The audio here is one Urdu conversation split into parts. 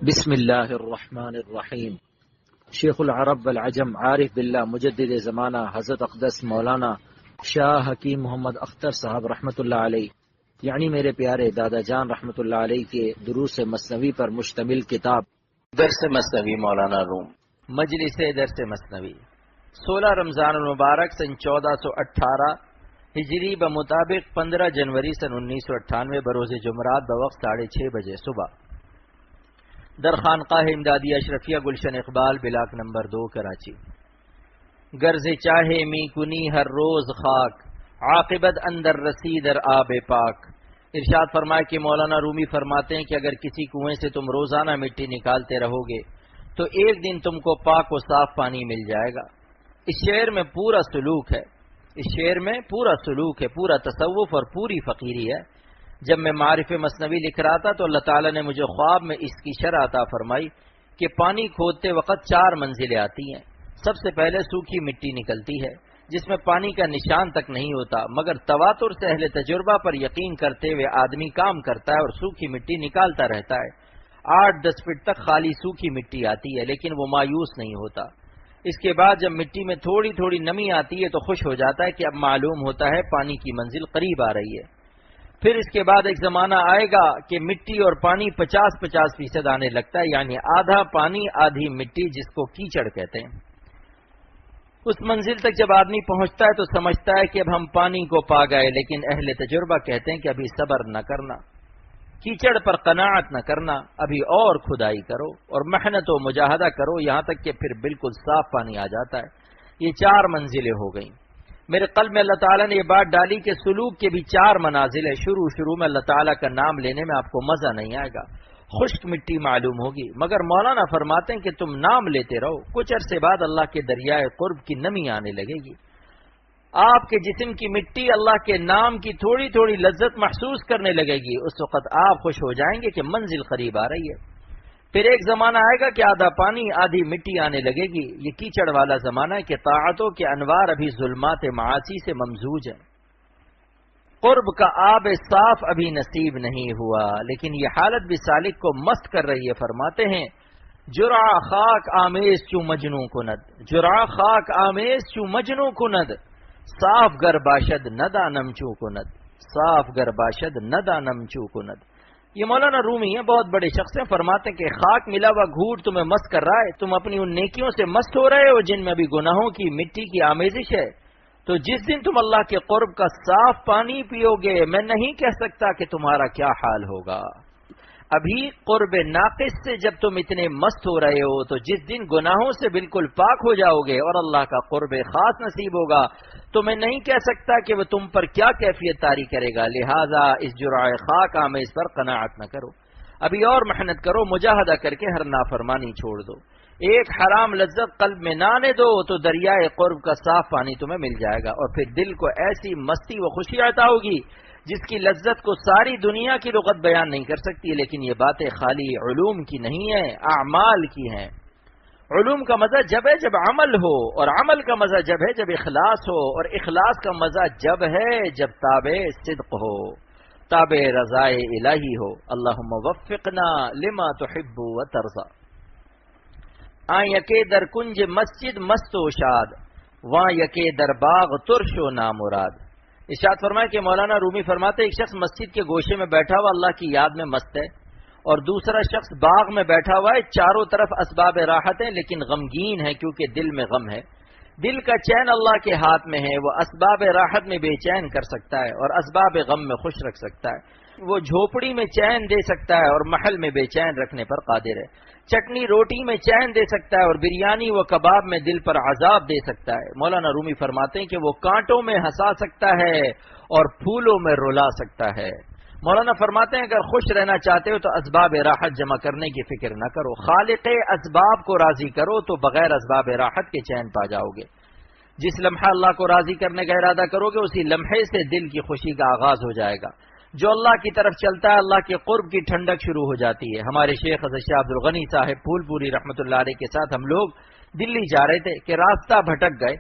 بسم اللہ الرحمن الرحیم۔ شیخ العرب والعجم عارف باللہ مجدد زمانہ حضرت اقدس مولانا شاہ حکیم محمد اختر صاحب رحمۃ اللہ علیہ، یعنی میرے پیارے دادا جان رحمۃ اللہ علیہ کے دروس مثنوی پر مشتمل کتاب درس مثنوی مولانا روم، مجلس درس مثنوی 16 رمضان المبارک سن 1418 ہجری بمطابق 15 جنوری سن 1998 بروز جمعرات بوقت 6:30 بجے صبح در خانقاہ امدادیہ اشرفیہ گلشن اقبال بلاک نمبر 2 کراچی۔ گرز چاہے می کنی ہر روز خاک، عاقبت اندر رسی در آب پاک۔ ارشاد فرمائے کہ مولانا رومی فرماتے ہیں کہ اگر کسی کنویں سے تم روزانہ مٹی نکالتے رہو گے تو ایک دن تم کو پاک و صاف پانی مل جائے گا۔ اس شعر میں پورا سلوک ہے، اس شعر میں پورا سلوک ہے، پورا تصوف اور پوری فقیری ہے۔ جب میں معارف مثنوی لکھ رہا تھا تو اللہ تعالیٰ نے مجھے خواب میں اس کی شرح عطا فرمائی کہ پانی کھودتے وقت 4 منزلیں آتی ہیں۔ سب سے پہلے سوکھی مٹی نکلتی ہے جس میں پانی کا نشان تک نہیں ہوتا، مگر تواتر سے اہل تجربہ پر یقین کرتے ہوئے آدمی کام کرتا ہے اور سوکھی مٹی نکالتا رہتا ہے۔ 8-10 فٹ تک خالی سوکھی مٹی آتی ہے لیکن وہ مایوس نہیں ہوتا۔ اس کے بعد جب مٹی میں تھوڑی تھوڑی نمی آتی ہے تو خوش ہو جاتا ہے کہ اب معلوم ہوتا ہے پانی کی منزل قریب آ رہی ہے۔ پھر اس کے بعد ایک زمانہ آئے گا کہ مٹی اور پانی 50-50% آنے لگتا ہے، یعنی آدھا پانی آدھی مٹی، جس کو کیچڑ کہتے ہیں۔ اس منزل تک جب آدمی پہنچتا ہے تو سمجھتا ہے کہ اب ہم پانی کو پا گئے، لیکن اہل تجربہ کہتے ہیں کہ ابھی صبر نہ کرنا، کیچڑ پر قناعت نہ کرنا، ابھی اور کھدائی کرو اور محنت و مجاہدہ کرو، یہاں تک کہ پھر بالکل صاف پانی آ جاتا ہے۔ یہ 4 منزلیں ہو گئیں۔ میرے قلب میں اللہ تعالیٰ نے یہ بات ڈالی کہ سلوک کے بھی 4 منازل ہے۔ شروع میں اللہ تعالیٰ کا نام لینے میں آپ کو مزہ نہیں آئے گا، خشک مٹی معلوم ہوگی، مگر مولانا فرماتے ہیں کہ تم نام لیتے رہو، کچھ عرصے بعد اللہ کے دریائے قرب کی نمی آنے لگے گی۔ آپ کے جسم کی مٹی اللہ کے نام کی تھوڑی تھوڑی لذت محسوس کرنے لگے گی، اس وقت آپ خوش ہو جائیں گے کہ منزل قریب آ رہی ہے۔ پھر ایک زمانہ آئے گا کہ آدھا پانی آدھی مٹی آنے لگے گی۔ یہ کیچڑ والا زمانہ ہے کہ طاعتوں کے انوار ابھی ظلمات معاصی سے ممزوج ہیں، قرب کا آب صاف ابھی نصیب نہیں ہوا، لیکن یہ حالت بھی سالک کو مست کر رہی ہے۔ فرماتے ہیں جرع خاک آمیز چو مجنوں کند، جرع خاک آمیز چو مجنوں کند، صاف گر باشد ندانم چو کند، صاف گر باشد ندانم چو کند۔ یہ مولانا رومی ہیں، بہت بڑے شخص ہیں۔ فرماتے ہیں کہ خاک ملا ہوا گھوٹ تمہیں مست کر رہا ہے، تم اپنی ان نیکیوں سے مست ہو رہے ہو جن میں ابھی گناہوں کی مٹی کی آمیزش ہے، تو جس دن تم اللہ کے قرب کا صاف پانی پیو گے، میں نہیں کہہ سکتا کہ تمہارا کیا حال ہوگا۔ ابھی قرب ناقص سے جب تم اتنے مست ہو رہے ہو، تو جس دن گناہوں سے بالکل پاک ہو جاؤ گے اور اللہ کا قرب خاص نصیب ہوگا تو میں نہیں کہہ سکتا کہ وہ تم پر کیا کیفیت طاری کرے گا۔ لہذا اس جرعہ خاک آمیز پر قناعت نہ کرو، ابھی اور محنت کرو، مجاہدہ کر کے ہر نافرمانی چھوڑ دو، ایک حرام لذت قلب میں نہ آنے دو تو دریائے قرب کا صاف پانی تمہیں مل جائے گا، اور پھر دل کو ایسی مستی و خوشی عطا ہوگی جس کی لذت کو ساری دنیا کی لغت بیان نہیں کر سکتی۔ لیکن یہ باتیں خالی علوم کی نہیں ہیں، اعمال کی ہیں۔ علوم کا مزہ جب ہے جب عمل ہو، اور عمل کا مزہ جب ہے جب اخلاص ہو، اور اخلاص کا مزہ جب ہے جب تابع صدق ہو، تابع رضائے الہی ہو۔ اللہم وفقنا لما تحب و ترضى۔ آن یکے در کنج مسجد مست و شاد، وہاں یکے در باغ ترش و نامراد۔ ارشاد فرمائے کہ مولانا رومی فرماتے ایک شخص مسجد کے گوشے میں بیٹھا ہوا اللہ کی یاد میں مست ہے، اور دوسرا شخص باغ میں بیٹھا ہوا ہے، چاروں طرف اسباب راحت ہیں لیکن غمگین ہے کیونکہ دل میں غم ہے۔ دل کا چین اللہ کے ہاتھ میں ہے، وہ اسباب راحت میں بے چین کر سکتا ہے اور اسباب غم میں خوش رکھ سکتا ہے۔ وہ جھوپڑی میں چین دے سکتا ہے اور محل میں بے چین رکھنے پر قادر ہے۔ چٹنی روٹی میں چین دے سکتا ہے اور بریانی و کباب میں دل پر عذاب دے سکتا ہے۔ مولانا رومی فرماتے ہیں کہ وہ کانٹوں میں ہنسا سکتا ہے اور پھولوں میں رلا سکتا ہے۔ مولانا فرماتے ہیں اگر خوش رہنا چاہتے ہو تو اسباب راحت جمع کرنے کی فکر نہ کرو، خالق اسباب کو راضی کرو تو بغیر اسباب راحت کے چین پا جاؤ گے۔ جس لمحہ اللہ کو راضی کرنے کا ارادہ کرو گے اسی لمحے سے دل کی خوشی کا آغاز ہو جائے گا۔ جو اللہ کی طرف چلتا ہے اللہ کے قرب کی ٹھنڈک شروع ہو جاتی ہے۔ ہمارے شیخ حضرت شاہ عبدالغنی صاحب پھول پوری رحمۃ اللہ علیہ کے ساتھ ہم لوگ دلی جا رہے تھے کہ راستہ بھٹک گئے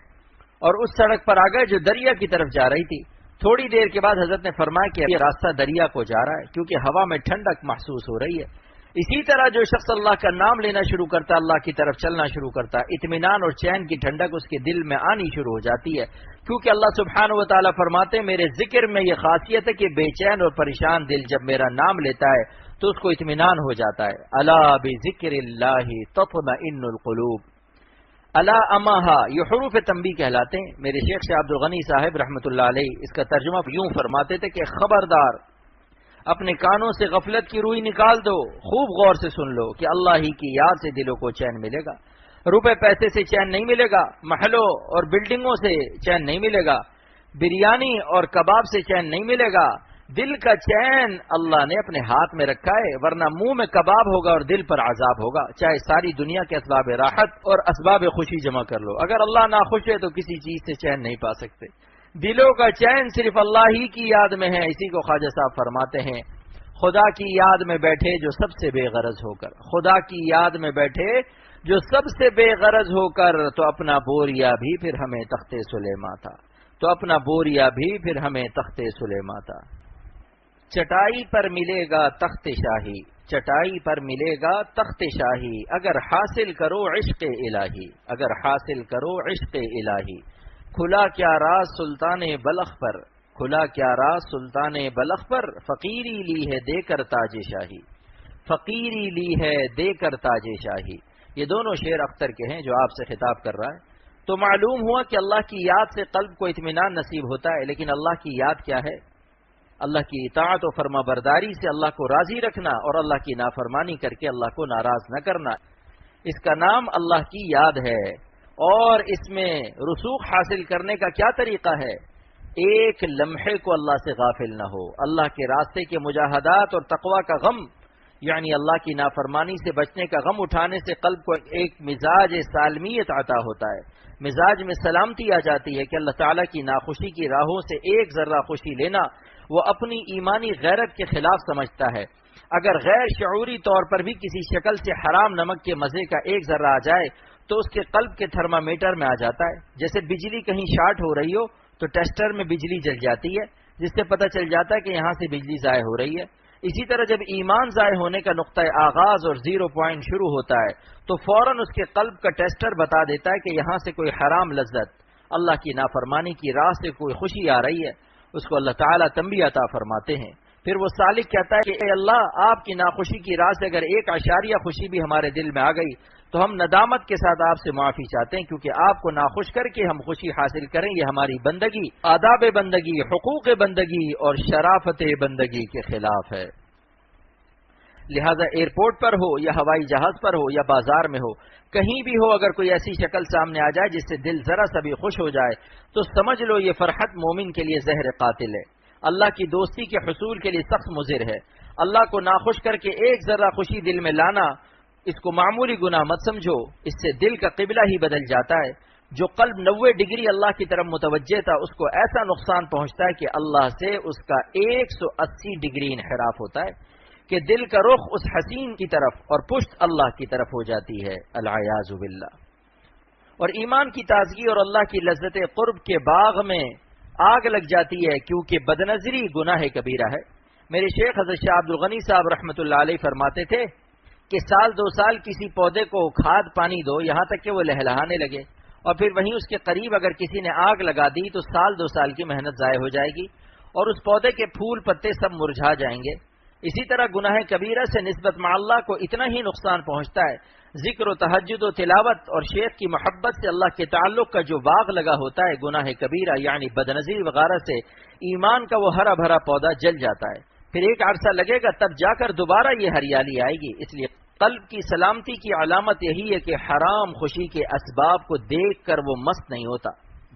اور اس سڑک پر آ گئے جو دریا کی طرف جا رہی تھی۔ تھوڑی دیر کے بعد حضرت نے فرمایا کہ یہ راستہ دریا کو جا رہا ہے کیونکہ ہوا میں ٹھنڈک محسوس ہو رہی ہے۔ اسی طرح جو شخص اللہ کا نام لینا شروع کرتا ہے، اللہ کی طرف چلنا شروع کرتا ہے، اطمینان اور چین کی ٹھنڈک اس کے دل میں آنی شروع ہو جاتی ہے، کیونکہ اللہ سبحانہ و تعالیٰ فرماتے ہیں میرے ذکر میں یہ خاصیت ہے کہ بے چین اور پریشان دل جب میرا نام لیتا ہے تو اس کو اطمینان ہو جاتا ہے۔ الا بذکر اللہ تطمئن القلوب، الا اماہا، یہ حروف تنبیہ کہلاتے ہیں۔ میرے شیخ شاہ عبد الغنی صاحب رحمۃ اللہ علیہ اس کا ترجمہ یوں فرماتے تھے کہ خبردار، اپنے کانوں سے غفلت کی روئی نکال دو، خوب غور سے سن لو کہ اللہ ہی کی یاد سے دلوں کو چین ملے گا۔ روپے پیسے سے چین نہیں ملے گا، محلوں اور بلڈنگوں سے چین نہیں ملے گا، بریانی اور کباب سے چین نہیں ملے گا۔ دل کا چین اللہ نے اپنے ہاتھ میں رکھا ہے، ورنہ منہ میں کباب ہوگا اور دل پر عذاب ہوگا، چاہے ساری دنیا کے اسباب راحت اور اسباب خوشی جمع کر لو، اگر اللہ ناخوش ہے تو کسی چیز سے چین نہیں پا سکتے۔ دلوں کا چین صرف اللہ ہی کی یاد میں ہے۔ اسی کو خواجہ صاحب فرماتے ہیں، خدا کی یاد میں بیٹھے جو سب سے بے غرض ہو کر، خدا کی یاد میں بیٹھے جو سب سے بے غرض ہو کر، تو اپنا بوریا بھی پھر ہمیں تخت سلیماں تھا، تو اپنا بوریا بھی پھر ہمیں تخت سلیماں تھا۔ چٹائی پر ملے گا تخت شاہی، چٹائی پر ملے گا تخت شاہی، اگر حاصل کرو عشق الہی، اگر حاصل کرو عشق الہی۔ کھلا کیا راز سلطان بلخ پر، کھلا کیا راز سلطان بلخ پر، فقیری لی ہے دے کر تاج شاہی، فقیری لی ہے دے کر تاج شاہی۔ یہ دونوں شعر اختر کے ہیں جو آپ سے خطاب کر رہا ہے۔ تو معلوم ہوا کہ اللہ کی یاد سے قلب کو اطمینان نصیب ہوتا ہے، لیکن اللہ کی یاد کیا ہے؟ اللہ کی اطاعت و فرما برداری سے اللہ کو راضی رکھنا اور اللہ کی نافرمانی کر کے اللہ کو ناراض نہ کرنا، اس کا نام اللہ کی یاد ہے۔ اور اس میں رسوخ حاصل کرنے کا کیا طریقہ ہے؟ ایک لمحے کو اللہ سے غافل نہ ہو، اللہ کے راستے کے مجاہدات اور تقوی کا غم، یعنی اللہ کی نافرمانی سے بچنے کا غم اٹھانے سے قلب کو ایک مزاج سالمیت عطا ہوتا ہے، مزاج میں سلامتی آ جاتی ہے کہ اللہ تعالیٰ کی ناخوشی کی راہوں سے ایک ذرہ خوشی لینا وہ اپنی ایمانی غیرت کے خلاف سمجھتا ہے۔ اگر غیر شعوری طور پر بھی کسی شکل سے حرام نمک کے مزے کا ایک ذرہ آ جائے تو اس کے قلب کے تھرمامیٹر میں آ جاتا ہے، جیسے بجلی کہیں شارٹ ہو رہی ہو تو ٹیسٹر میں بجلی جل جاتی ہے، جس سے پتہ چل جاتا ہے کہ یہاں سے بجلی ضائع ہو رہی ہے۔ اسی طرح جب ایمان ضائع ہونے کا نقطہ آغاز اور زیرو پوائنٹ شروع ہوتا ہے تو فوراً اس کے قلب کا ٹیسٹر بتا دیتا ہے کہ یہاں سے کوئی حرام لذت، اللہ کی نافرمانی کی راہ سے کوئی خوشی آ رہی ہے، اس کو اللہ تعالیٰ تنبیہ عطا فرماتے ہیں۔ پھر وہ سالک کہتا ہے کہ اے اللہ، آپ کی ناخوشی کی راہ سے اگر ایک اشاریہ خوشی بھی ہمارے دل میں آ گئی تو ہم ندامت کے ساتھ آپ سے معافی چاہتے ہیں، کیونکہ آپ کو ناخوش کر کے ہم خوشی حاصل کریں یہ ہماری بندگی، آداب بندگی، حقوق بندگی اور شرافت بندگی کے خلاف ہے۔ لہذا ایئرپورٹ پر ہو یا ہوائی جہاز پر ہو یا بازار میں ہو، کہیں بھی ہو، اگر کوئی ایسی شکل سامنے آ جائے جس سے دل ذرا سا بھی خوش ہو جائے تو سمجھ لو یہ فرحت مومن کے لیے زہر قاتل ہے، اللہ کی دوستی کے حصول کے لیے سخت مضر ہے۔ اللہ کو ناخوش کر کے ایک ذرہ خوشی دل میں لانا، اس کو معمولی گناہ مت سمجھو، اس سے دل کا قبلہ ہی بدل جاتا ہے۔ جو قلب 90 ڈگری اللہ کی طرف متوجہ تھا اس کو ایسا نقصان پہنچتا ہے کہ اللہ سے اس کا 180 ڈگری انحراف ہوتا ہے کہ دل کا رخ اس حسین کی طرف اور پشت اللہ کی طرف ہو جاتی ہے، العیاذ باللہ۔ اور ایمان کی تازگی اور اللہ کی لذت قرب کے باغ میں آگ لگ جاتی ہے، کیونکہ بدنظری گناہ کبیرہ ہے۔ میرے شیخ حضرت شاہ عبد الغنی صاحب رحمۃ اللہ علیہ فرماتے تھے کہ سال 2 سال کسی پودے کو کھاد پانی دو یہاں تک کہ وہ لہلہانے لگے، اور پھر وہیں اس کے قریب اگر کسی نے آگ لگا دی تو سال 2 سال کی محنت ضائع ہو جائے گی اور اس پودے کے پھول پتے سب مرجھا جائیں گے۔ اسی طرح گناہ کبیرہ سے نسبت مع اللہ کو اتنا ہی نقصان پہنچتا ہے، ذکر و تہجد و تلاوت اور شیخ کی محبت سے اللہ کے تعلق کا جو باغ لگا ہوتا ہے گناہ کبیرہ یعنی بدنظری وغیرہ سے ایمان کا وہ ہرا بھرا پودا جل جاتا ہے، پھر ایک عرصہ لگے گا تب جا کر دوبارہ یہ ہریالی آئے گی۔ اس لیے قلب کی سلامتی کی علامت یہی ہے کہ حرام خوشی کے اسباب کو دیکھ کر وہ مست نہیں ہوتا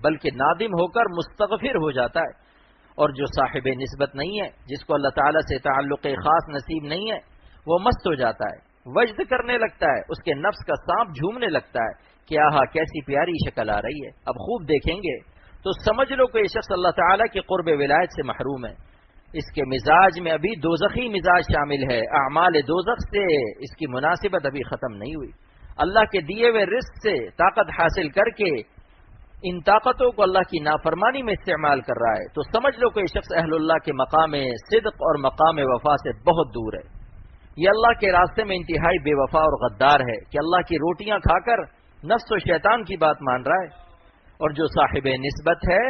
بلکہ نادم ہو کر مستغفر ہو جاتا ہے، اور جو صاحب نسبت نہیں ہے، جس کو اللہ تعالیٰ سے تعلق خاص نصیب نہیں ہے، وہ مست ہو جاتا ہے، وجد کرنے لگتا ہے، اس کے نفس کا سانپ جھومنے لگتا ہے کہ آہا کیسی پیاری شکل آ رہی ہے۔ اب خوب دیکھیں گے تو سمجھ لو کہ یہ شخص اللہ تعالیٰ کے قرب ولایت سے محروم ہے، اس کے مزاج میں ابھی دوزخی مزاج شامل ہے، اعمال دوزخ سے اس کی مناسبت ابھی ختم نہیں ہوئی، اللہ کے دیے ہوئے رزق سے طاقت حاصل کر کے ان طاقتوں کو اللہ کی نافرمانی میں استعمال کر رہا ہے، تو سمجھ لو کہ یہ شخص اہل اللہ کے مقام صدق اور مقام وفا سے بہت دور ہے۔ یہ اللہ کے راستے میں انتہائی بے وفا اور غدار ہے کہ اللہ کی روٹیاں کھا کر نفس و شیطان کی بات مان رہا ہے. اور جو صاحب نسبت ہے،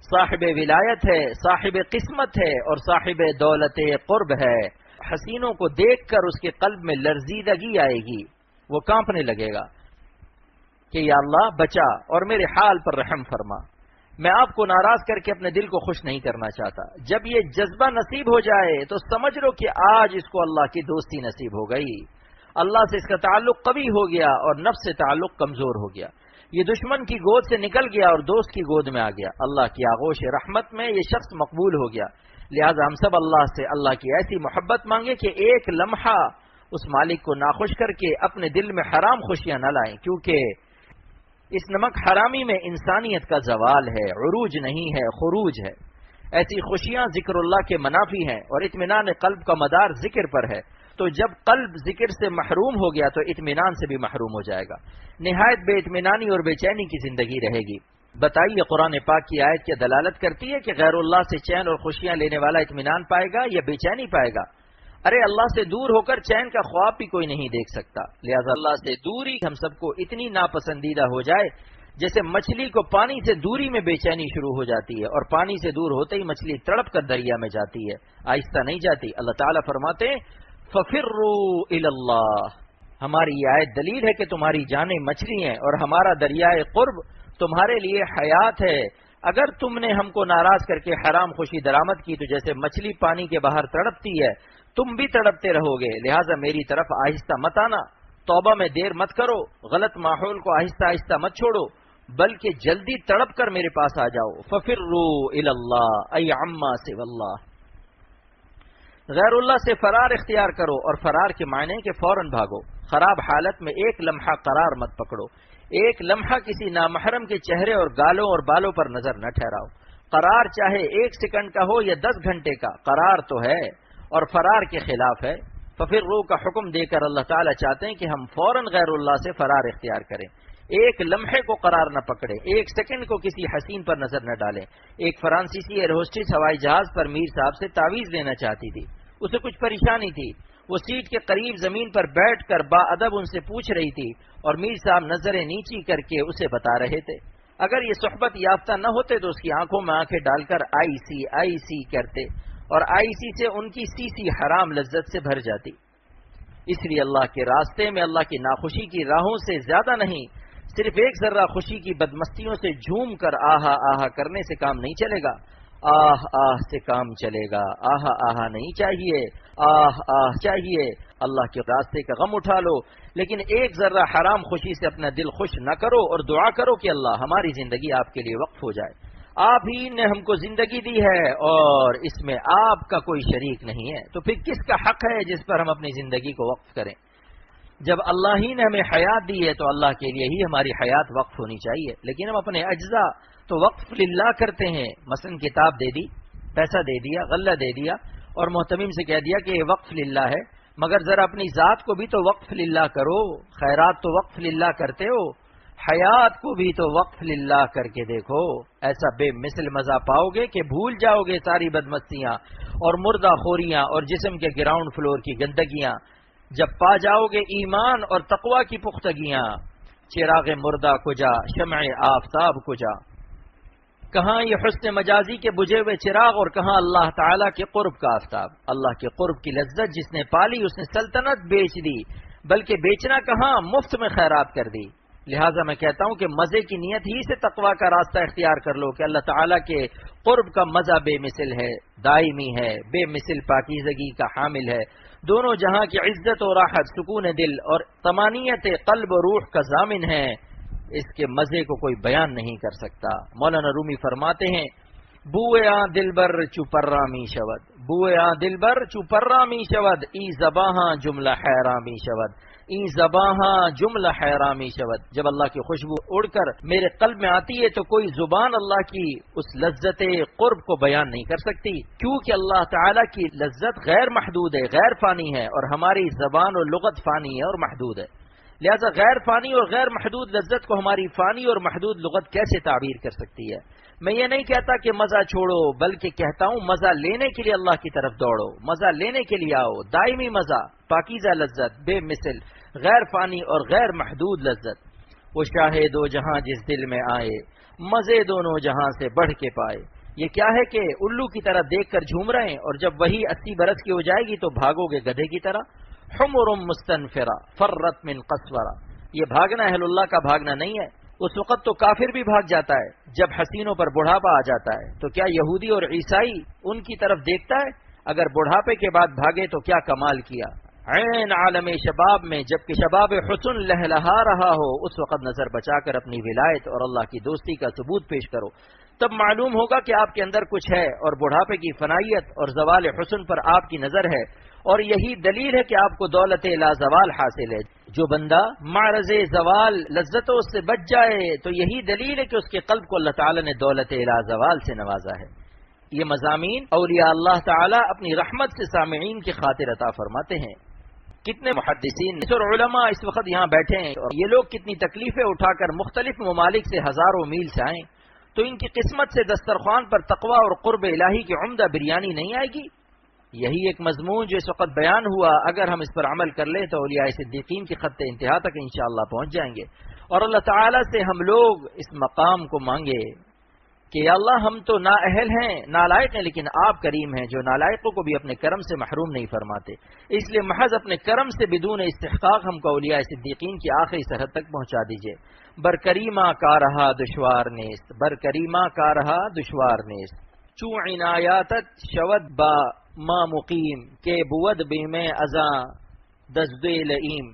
صاحب ولایت ہے، صاحب قسمت ہے اور صاحب دولت قرب ہے، حسینوں کو دیکھ کر اس کے قلب میں لرزیدگی آئے گی، وہ کانپنے لگے گا کہ یا اللہ بچا اور میرے حال پر رحم فرما. میں آپ کو ناراض کر کے اپنے دل کو خوش نہیں کرنا چاہتا. جب یہ جذبہ نصیب ہو جائے تو سمجھ لو کہ آج اس کو اللہ کی دوستی نصیب ہو گئی، اللہ سے اس کا تعلق قوی ہو گیا اور نفس سے تعلق کمزور ہو گیا. یہ دشمن کی گود سے نکل گیا اور دوست کی گود میں آ گیا. اللہ کی آغوش رحمت میں یہ شخص مقبول ہو گیا. لہذا ہم سب اللہ سے اللہ کی ایسی محبت مانگے کہ ایک لمحہ اس مالک کو ناخوش کر کے اپنے دل میں حرام خوشیاں نہ لائیں، کیونکہ اس نمک حرامی میں انسانیت کا زوال ہے، عروج نہیں ہے، خروج ہے. ایسی خوشیاں ذکر اللہ کے منافی ہیں اور اطمینان قلب کا مدار ذکر پر ہے. تو جب قلب ذکر سے محروم ہو گیا تو اطمینان سے بھی محروم ہو جائے گا، نہایت بے اطمینانی اور بے چینی کی زندگی رہے گی. بتائیے قرآن پاک کی آیت کیا دلالت کرتی ہے کہ غیر اللہ سے چین اور خوشیاں لینے والا اطمینان پائے گا یا بے چینی پائے گا؟ ارے اللہ سے دور ہو کر چین کا خواب بھی کوئی نہیں دیکھ سکتا. لہذا اللہ سے دوری ہم سب کو اتنی ناپسندیدہ ہو جائے جیسے مچھلی کو پانی سے دوری میں بے چینی شروع ہو جاتی ہے اور پانی سے دور ہوتے ہی مچھلی تڑپ کر دریا میں جاتی ہے، آہستہ نہیں جاتی. اللہ تعالیٰ فرماتے ہیں فَفِرُّوا إِلَى اللَّهِ. ہماری یہ آیت دلیل ہے کہ تمہاری جانیں مچھلی ہیں اور ہمارا دریائے قرب تمہارے لیے حیات ہے. اگر تم نے ہم کو ناراض کر کے حرام خوشی درآمد کی تو جیسے مچھلی پانی کے باہر تڑپتی ہے تم بھی تڑپتے رہو گے. لہٰذا میری طرف آہستہ مت آنا، توبہ میں دیر مت کرو، غلط ماحول کو آہستہ آہستہ مت چھوڑو، بلکہ جلدی تڑپ کر میرے پاس آ جاؤ. فَفِرُّوا إِلَى اللَّهِ أَيْ عَمَّا سِوَى اللَّهِ. غیر اللہ سے فرار اختیار کرو، اور فرار کے معنی کہ فوراً بھاگو. خراب حالت میں ایک لمحہ قرار مت پکڑو، ایک لمحہ کسی نامحرم کے چہرے اور گالوں اور بالوں پر نظر نہ ٹھہراؤ. قرار چاہے 1 سیکنڈ کا ہو یا 10 گھنٹے کا، قرار تو ہے اور فرار کے خلاف ہے. ففروا کا حکم دے کر اللہ تعالیٰ چاہتے ہیں کہ ہم فوراً غیر اللہ سے فرار اختیار کریں، ایک لمحے کو قرار نہ پکڑے، 1 سیکنڈ کو کسی حسین پر نظر نہ ڈالیں. ایک فرانسیسی ایئر ہوسٹس ہوائی جہاز پر میر صاحب سے تعویذ لینا چاہتی تھی. اسے کچھ پریشانی تھی، وہ سیٹ کے قریب زمین پر بیٹھ کر با ادب ان سے پوچھ رہی تھی اور میر صاحب نظریں نیچی کر کے اسے بتا رہے تھے. اگر یہ صحبت یافتہ نہ ہوتے تو اس کی آنکھوں میں آنکھیں ڈال کر آئی سی کرتے اور آئی سی سے ان کی سی حرام لذت سے بھر جاتی. اس لیے اللہ کے راستے میں اللہ کی ناخوشی کی راہوں سے زیادہ نہیں، صرف ایک ذرہ خوشی کی بدمستیوں سے جھوم کر آہا آہا کرنے سے کام نہیں چلے گا. آہ آہ سے کام چلے گا، آہا آہا نہیں چاہیے، آہ آہ چاہیے. اللہ کے راستے کا غم اٹھا لو، لیکن ایک ذرہ حرام خوشی سے اپنا دل خوش نہ کرو اور دعا کرو کہ اللہ ہماری زندگی آپ کے لیے وقف ہو جائے. آپ ہی نے ہم کو زندگی دی ہے اور اس میں آپ کا کوئی شریک نہیں ہے، تو پھر کس کا حق ہے جس پر ہم اپنی زندگی کو وقف کریں؟ جب اللہ ہی نے ہمیں حیات دی ہے تو اللہ کے لیے ہی ہماری حیات وقف ہونی چاہیے. لیکن ہم اپنے اجزاء تو وقف للہ کرتے ہیں. مثلا کتاب دے دی، پیسہ دے دیا، غلہ دے دیا اور محتمم سے کہہ دیا کہ یہ وقف للہ ہے، مگر ذرا اپنی ذات کو بھی تو وقف للہ کرو. خیرات تو وقف للہ کرتے ہو، حیات کو بھی تو وقف للہ کر کے دیکھو. ایسا بے مثل مزہ پاؤ گے کہ بھول جاؤ گے ساری بدمستیاں اور مردہ خوریاں اور جسم کے گراؤنڈ فلور کی گندگیاں. جب پا جاؤ گے ایمان اور تقوی کی پختگیاں. چراغ مردہ کجا، شمع آفتاب کجا. کہاں یہ حسن مجازی کے بجھے ہوئے چراغ اور کہاں اللہ تعالیٰ کے قرب کا آفتاب. اللہ کے قرب کی لذت جس نے پالی اس نے سلطنت بیچ دی، بلکہ بیچنا کہاں، مفت میں خیرات کر دی. لہٰذا میں کہتا ہوں کہ مزے کی نیت ہی سے تقوی کا راستہ اختیار کر لو کہ اللہ تعالیٰ کے قرب کا مزہ بے مثل ہے، دائمی ہے، بے مثل پاکیزگی کا حامل ہے، دونوں جہاں کی عزت و راحت، سکون دل اور طمانینت قلب و روح کا ضامن ہے. اس کے مزے کو کوئی بیان نہیں کر سکتا. مولانا رومی فرماتے ہیں بوئے آ دلبر چوپرامی شود، بوئے آ دلبر چوپرامی شود، ای زباں جملہ حیرامی شود، ای زباں جملہ حیرامی شود. جب اللہ کی خوشبو اڑ کر میرے قلب میں آتی ہے تو کوئی زبان اللہ کی اس لذت قرب کو بیان نہیں کر سکتی، کیونکہ اللہ تعالیٰ کی لذت غیر محدود ہے، غیر فانی ہے، اور ہماری زبان و لغت فانی ہے اور محدود ہے. لہذا غیر فانی اور غیر محدود لذت کو ہماری فانی اور محدود لغت کیسے تعبیر کر سکتی ہے؟ میں یہ نہیں کہتا کہ مزہ چھوڑو، بلکہ کہتا ہوں مزہ لینے کے لیے اللہ کی طرف دوڑو، مزہ لینے کے لیے آؤ، دائمی مزہ، پاکیزہ لذت، بے مثل، غیر فانی اور غیر محدود لذت۔ وہ شاہ دو جہاں جس دل میں آئے، مزے دونوں جہاں سے بڑھ کے پائے۔ یہ کیا ہے کہ الو کی طرح دیکھ کر جھوم رہے ہیں، اور جب وہی 80 برس کی ہو جائے گی تو بھاگو گے گدھے کی طرح۔ حمر مستنفرہ فرت من قسورہ، یہ بھاگنا اہل اللہ کا بھاگنا نہیں ہے۔ اس وقت تو کافر بھی بھاگ جاتا ہے جب حسینوں پر بڑھاپا آ جاتا ہے، تو کیا یہودی اور عیسائی ان کی طرف دیکھتا ہے؟ اگر بڑھاپے کے بعد بھاگے تو کیا کمال کیا۔ عین عالم شباب میں جب کہ شباب حسن لہلہا رہا ہو، اس وقت نظر بچا کر اپنی ولایت اور اللہ کی دوستی کا ثبوت پیش کرو، تب معلوم ہوگا کہ آپ کے اندر کچھ ہے، اور بڑھاپے کی فنائیت اور زوال حسن پر آپ کی نظر ہے، اور یہی دلیل ہے کہ آپ کو دولت لا زوال حاصل ہے۔ جو بندہ معرض زوال لذتوں سے بچ جائے تو یہی دلیل ہے کہ اس کے قلب کو اللہ تعالی نے دولت لا زوال سے نوازا ہے۔ یہ مضامین اولیاء اللہ تعالی اپنی رحمت سے سامعین کی خاطر عطا فرماتے ہیں۔ کتنے محدثین اور علماء اس وقت یہاں بیٹھے ہیں، اور یہ لوگ کتنی تکلیفیں اٹھا کر مختلف ممالک سے ہزاروں میل سے آئیں، تو ان کی قسمت سے دسترخوان پر تقوی اور قرب الہی کی عمدہ بریانی نہیں آئے گی؟ یہی ایک مضمون جو اس وقت بیان ہوا، اگر ہم اس پر عمل کر لیں تو اولیاء صدیقین کی خط انتہا تک انشاءاللہ پہنچ جائیں گے، اور اللہ تعالی سے ہم لوگ اس مقام کو مانگے کہ یا اللہ ہم تو نااہل ہیں، نالائق ہیں، لیکن آپ کریم ہیں جو نالائقوں کو بھی اپنے کرم سے محروم نہیں فرماتے، اس لیے محض اپنے کرم سے بدون استحقاق ہم کو اولیاء صدیقین کی آخری سرحد تک پہنچا دیجئے۔ بر کریمہ کا رہا دشوار نیست، بر کریمہ کا رہا دشوار نیست، چوں عنایاتت شود با ما مقیم کے بود بے میں ازاں دزد لئیم،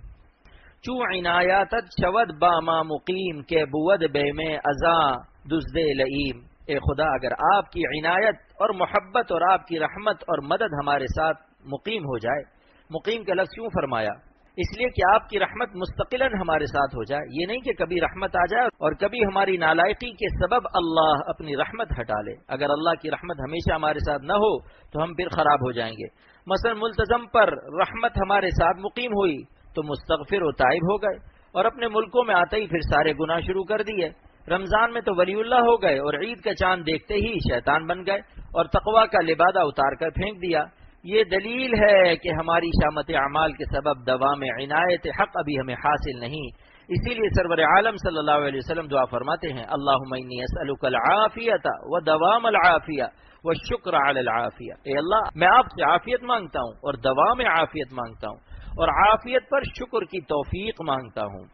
چوں عنایاتت شود با ما مقیم کے بود بے میں ازاں دزد لئیم۔ اے خدا اگر آپ کی عنایت اور محبت اور آپ کی رحمت اور مدد ہمارے ساتھ مقیم ہو جائے، مقیم کا لفظ کیوں فرمایا؟ اس لیے کہ آپ کی رحمت مستقلاً ہمارے ساتھ ہو جائے، یہ نہیں کہ کبھی رحمت آ جائے اور کبھی ہماری نالائقی کے سبب اللہ اپنی رحمت ہٹا لے۔ اگر اللہ کی رحمت ہمیشہ ہمارے ساتھ نہ ہو تو ہم پھر خراب ہو جائیں گے۔ مثلا ملتزم پر رحمت ہمارے ساتھ مقیم ہوئی تو مستغفر و تائب ہو گئے، اور اپنے ملکوں میں آتے ہی پھر سارے گناہ شروع کر دیے۔ رمضان میں تو ولی اللہ ہو گئے، اور عید کا چاند دیکھتے ہی شیطان بن گئے اور تقوی کا لبادہ اتار کر پھینک دیا۔ یہ دلیل ہے کہ ہماری شامت اعمال کے سبب دوام عنایت حق ابھی ہمیں حاصل نہیں۔ اسی لیے سرور عالم صلی اللہ علیہ وسلم دعا فرماتے ہیں، اللہم انی اسألک العافیۃ و دوام العافیہ والشکر علی العافیہ۔ اے اللہ میں آپ سے عافیت مانگتا ہوں اور دوام عافیت مانگتا ہوں، اور عافیت پر شکر کی توفیق مانگتا ہوں۔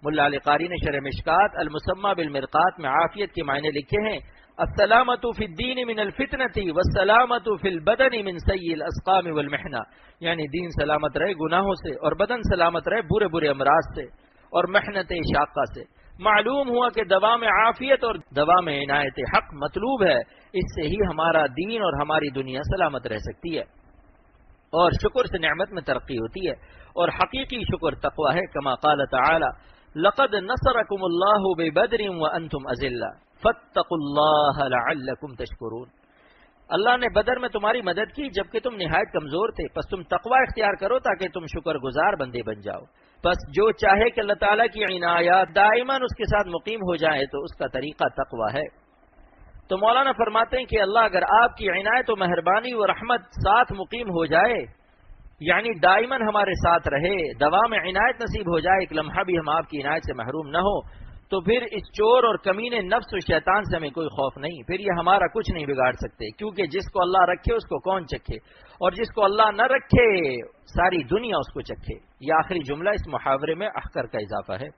ملا علی قاری نے شرح مشکات المسمى بالمرقات میں عافیت کے معنی لکھے ہیں، السلامۃ فی الدین من الفتنۃ والسلامۃ فی البدن من سیء الاسقام والمحنہ، یعنی دین سلامت رہے گناہوں سے، اور بدن سلامت رہے برے برے امراض سے اور محنت شاقہ سے۔ معلوم ہوا کہ دوام عافیت اور دوام عنایت حق مطلوب ہے، اس سے ہی ہمارا دین اور ہماری دنیا سلامت رہ سکتی ہے، اور شکر سے نعمت میں ترقی ہوتی ہے، اور حقیقی شکر تقوی ہے، کما قال تعالی لقد نصرکم اللہ ببدر وانتم اذلہ فاتقوا اللہ لعلکم تشکرون۔ اللہ نے بدر میں تمہاری مدد کی جبکہ تم نہایت کمزور تھے، پس تم تقوی اختیار کرو تاکہ تم شکر گزار بندے بن جاؤ۔ پس جو چاہے کہ اللہ تعالیٰ کی عنایات دائماً اس کے ساتھ مقیم ہو جائے تو اس کا طریقہ تقوی ہے۔ تو مولانا فرماتے ہیں کہ اللہ اگر آپ کی عنایت و مہربانی و رحمت ساتھ مقیم ہو جائے، یعنی دائماً ہمارے ساتھ رہے، دوام عنایت نصیب ہو جائے، ایک لمحہ بھی ہم آپ کی عنایت سے محروم نہ ہو، تو پھر اس چور اور کمینے نفس و شیطان سے ہمیں کوئی خوف نہیں، پھر یہ ہمارا کچھ نہیں بگاڑ سکتے، کیونکہ جس کو اللہ رکھے اس کو کون چکھے، اور جس کو اللہ نہ رکھے ساری دنیا اس کو چکھے۔ یہ آخری جملہ اس محاورے میں احکر کا اضافہ ہے۔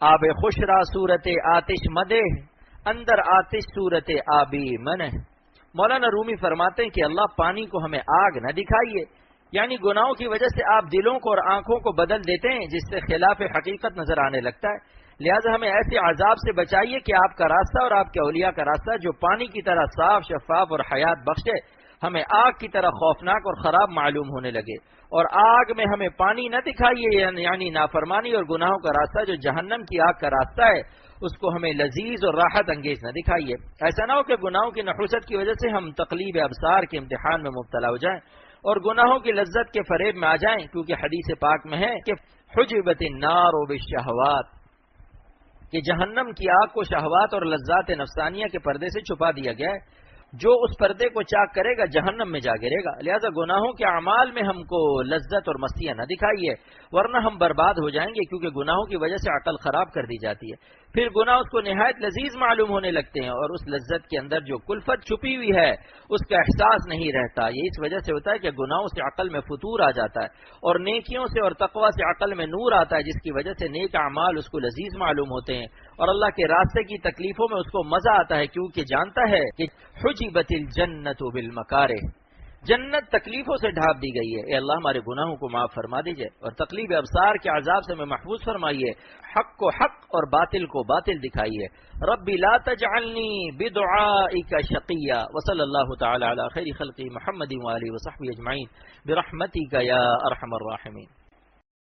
آب خوش را صورت آتش مدے اندر آتش صورت آبی منہ۔ مولانا رومی فرماتے ہیں کہ اللہ پانی کو ہمیں آگ نہ دکھائیے، یعنی گناہوں کی وجہ سے آپ دلوں کو اور آنکھوں کو بدل دیتے ہیں جس سے خلاف حقیقت نظر آنے لگتا ہے، لہذا ہمیں ایسے عذاب سے بچائیے کہ آپ کا راستہ اور آپ کے اولیاء کا راستہ جو پانی کی طرح صاف شفاف اور حیات بخشے ہمیں آگ کی طرح خوفناک اور خراب معلوم ہونے لگے، اور آگ میں ہمیں پانی نہ دکھائیے، یعنی نافرمانی اور گناہوں کا راستہ جو جہنم کی آگ کا راستہ ہے اس کو ہمیں لذیذ اور راحت انگیز نہ دکھائیے۔ ایسا نہ ہو کہ گناہوں کی نحوست کی وجہ سے ہم تقلیب ابصار کے امتحان میں مبتلا ہو جائیں اور گناہوں کی لذت کے فریب میں آ جائیں، کیونکہ حدیث پاک میں ہے کہ حجبت النار بالشہوات، کہ جہنم کی آگ کو شہوات اور لذات نفسانیہ کے پردے سے چھپا دیا گیا ہے، جو اس پردے کو چاک کرے گا جہنم میں جا گرے گا، لہذا گناہوں کے اعمال میں ہم کو لذت اور مستیاں نہ دکھائیے ورنہ ہم برباد ہو جائیں گے، کیونکہ گناہوں کی وجہ سے عقل خراب کر دی جاتی ہے، پھر گناہ اس کو نہایت لذیذ معلوم ہونے لگتے ہیں اور اس لذت کے اندر جو کلفت چھپی ہوئی ہے اس کا احساس نہیں رہتا۔ یہ اس وجہ سے ہوتا ہے کہ گناہوں سے عقل میں فتور آ جاتا ہے اور نیکیوں سے اور تقوی سے عقل میں نور آتا ہے، جس کی وجہ سے نیک اعمال اس کو لذیذ معلوم ہوتے ہیں اور اللہ کے راستے کی تکلیفوں میں اس کو مزہ آتا ہے، کیونکہ جانتا ہے کہ حجبت الجنت بالمکارہ، جنت تکلیفوں سے ڈھانپ دی گئی ہے۔ اے اللہ ہمارے گناہوں کو معاف فرما دیجئے اور تکلیف ابصار کے عذاب سے ہمیں محفوظ فرمائیے، حق کو حق اور باطل کو باطل دکھائیے۔ رب لا تجعلنی بدعائک شقیا، وصلی اللہ تعالی علی خیر خلق محمد وآلہ وصحبہ اجمعین برحمتک یا ارحم الراحمین۔